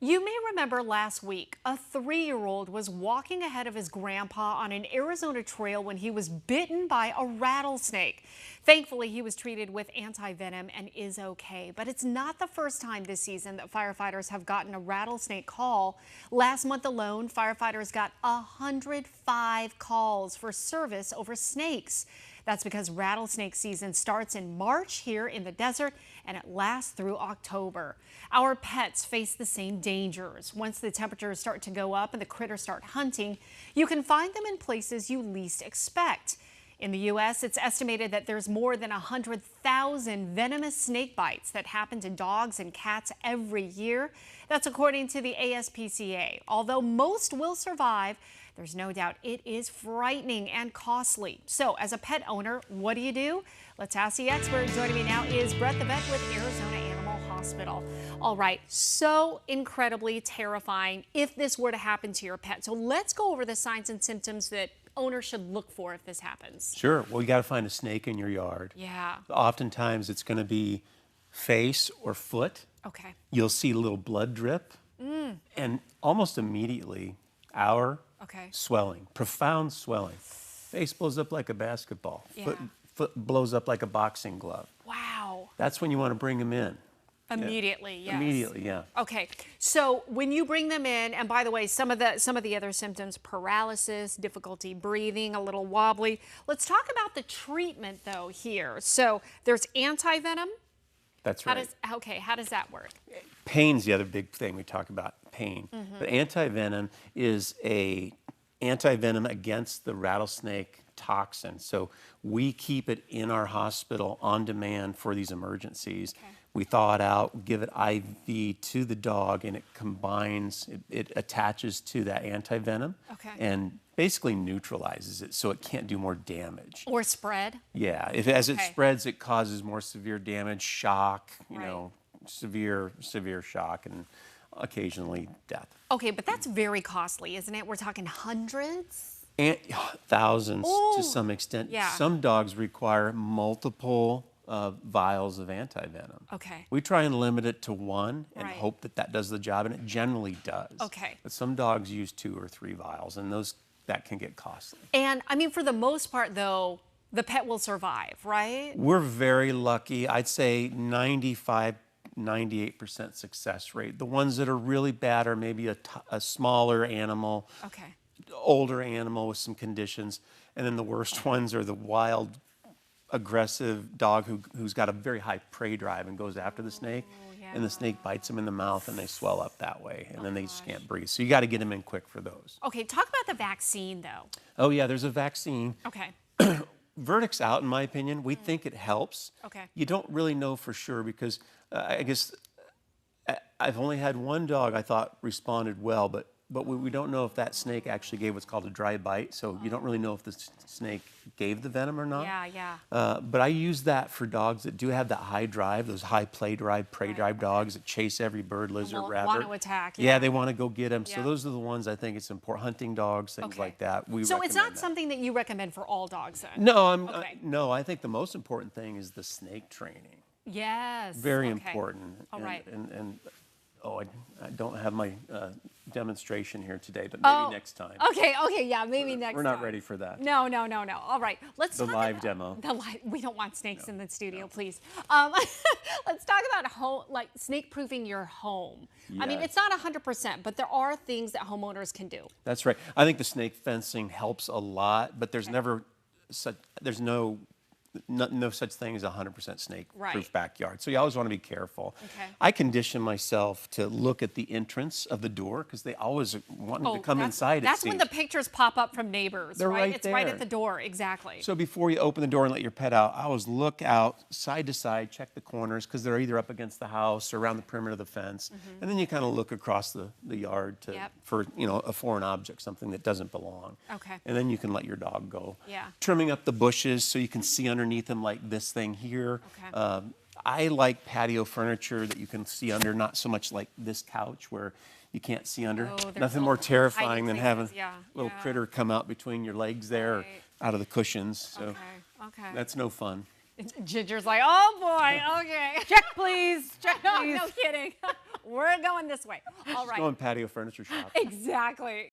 You may remember last week, a 3-year-old was walking ahead of his grandpa on an Arizona trail when he was bitten by a rattlesnake. Thankfully, he was treated with anti-venom and is okay. But it's not the first time this season that firefighters have gotten a rattlesnake call. Last month alone, firefighters got 105 calls for service over snakes. That's because rattlesnake season starts in March here in the desert and it lasts through October. Our pets face the same dangers. Once the temperatures start to go up and the critters start hunting, you can find them in places you least expect. In the U.S., it's estimated that there's more than 100,000 venomous snake bites that happen to dogs and cats every year. That's according to the ASPCA. Although most will survive, there's no doubt it is frightening and costly. So as a pet owner, what do? Let's ask the expert. Joining me now is Brett the vet with Arizona Animal Hospital. All right, so incredibly terrifying if this were to happen to your pet. So let's go over the signs and symptoms that owners should look for if this happens. Sure. Well, you got to find a snake in your yard. Yeah. Oftentimes it's going to be face or foot. Okay. You'll see a little blood drip. And almost immediately, swelling, profound swelling. Face blows up like a basketball. Yeah. Foot blows up like a boxing glove. Wow. That's when you want to bring them in. Immediately, Yeah. yes. Immediately, yeah. Okay, so when you bring them in, and by the way, some of the other symptoms: paralysis, difficulty breathing, a little wobbly. Let's talk about the treatment though here. So there's anti-venom. That's right. How does that work? Pain's the other big thing we talk about, pain. But anti-venom is a anti-venom against the rattlesnake toxin. So we keep it in our hospital on demand for these emergencies. Okay. We thaw it out, give it IV to the dog, and it combines, it attaches to that anti-venom and basically neutralizes it so it can't do more damage. Or spread? Yeah, as it spreads, it causes more severe damage, shock, you know, severe shock, and occasionally death. Okay, but that's very costly, isn't it? We're talking hundreds? And thousands to some extent. Yeah. Some dogs require multiple vials of anti-venom. Okay. We try and limit it to one and hope that that does the job, and it generally does. Okay. But some dogs use 2 or 3 vials, and that can get costly. And I mean, for the most part, though, the pet will survive, right? We're very lucky. I'd say 98% success rate. The ones that are really bad are maybe a smaller animal, older animal with some conditions, and then the worst ones are the wild, aggressive dog who's got a very high prey drive and goes after the snake, and the snake bites them in the mouth and they swell up that way, and then they just can't breathe. So you got to get them in quick for those. Okay, talk about the vaccine though. Oh yeah, there's a vaccine. Okay. Verdict's out, in my opinion. We think it helps. Okay. You don't really know for sure because I guess I've only had one dog I thought responded well, but we don't know if that snake actually gave what's called a dry bite, so you don't really know if the snake gave the venom or not. Yeah. But I use that for dogs that do have that high drive, those high prey drive dogs that chase every bird, lizard, rabbit. Want to attack. Yeah, they want to go get them. So those are the ones I think it's important. Hunting dogs, things like that. So it's not something that you recommend for all dogs then? No, no. I think the most important thing is the snake training. Yes. Very important. All right. And I don't have my demonstration here today, but maybe next time. Okay, yeah, maybe next time. We're not ready for that. No. All right, let's talk about live demo. We don't want snakes in the studio, please. Let's talk about snake-proofing your home. Yes. I mean, it's not 100%, but there are things that homeowners can do. That's right. I think the snake fencing helps a lot, but there's no such thing as a 100% snake-proof backyard. So you always want to be careful. Okay. I condition myself to look at the entrance of the door because they always want to come inside. That's when the pictures pop up from neighbors, They're right It's there. right at the door, exactly. So before you open the door and let your pet out, I always look out side to side, check the corners because they're either up against the house or around the perimeter of the fence. And then you kind of look across the yard for a foreign object, something that doesn't belong. Okay. And then you can let your dog go. Yeah. Trimming up the bushes so you can see underneath them, like this thing here. Okay. I like patio furniture that you can see under, not so much like this couch where you can't see under. Nothing more terrifying than having a little critter come out between your legs there or out of the cushions. So that's no fun. Ginger's like, oh boy, okay. Check, please. Check, please. No kidding. We're going this way. All right. Going patio furniture shopping. Exactly.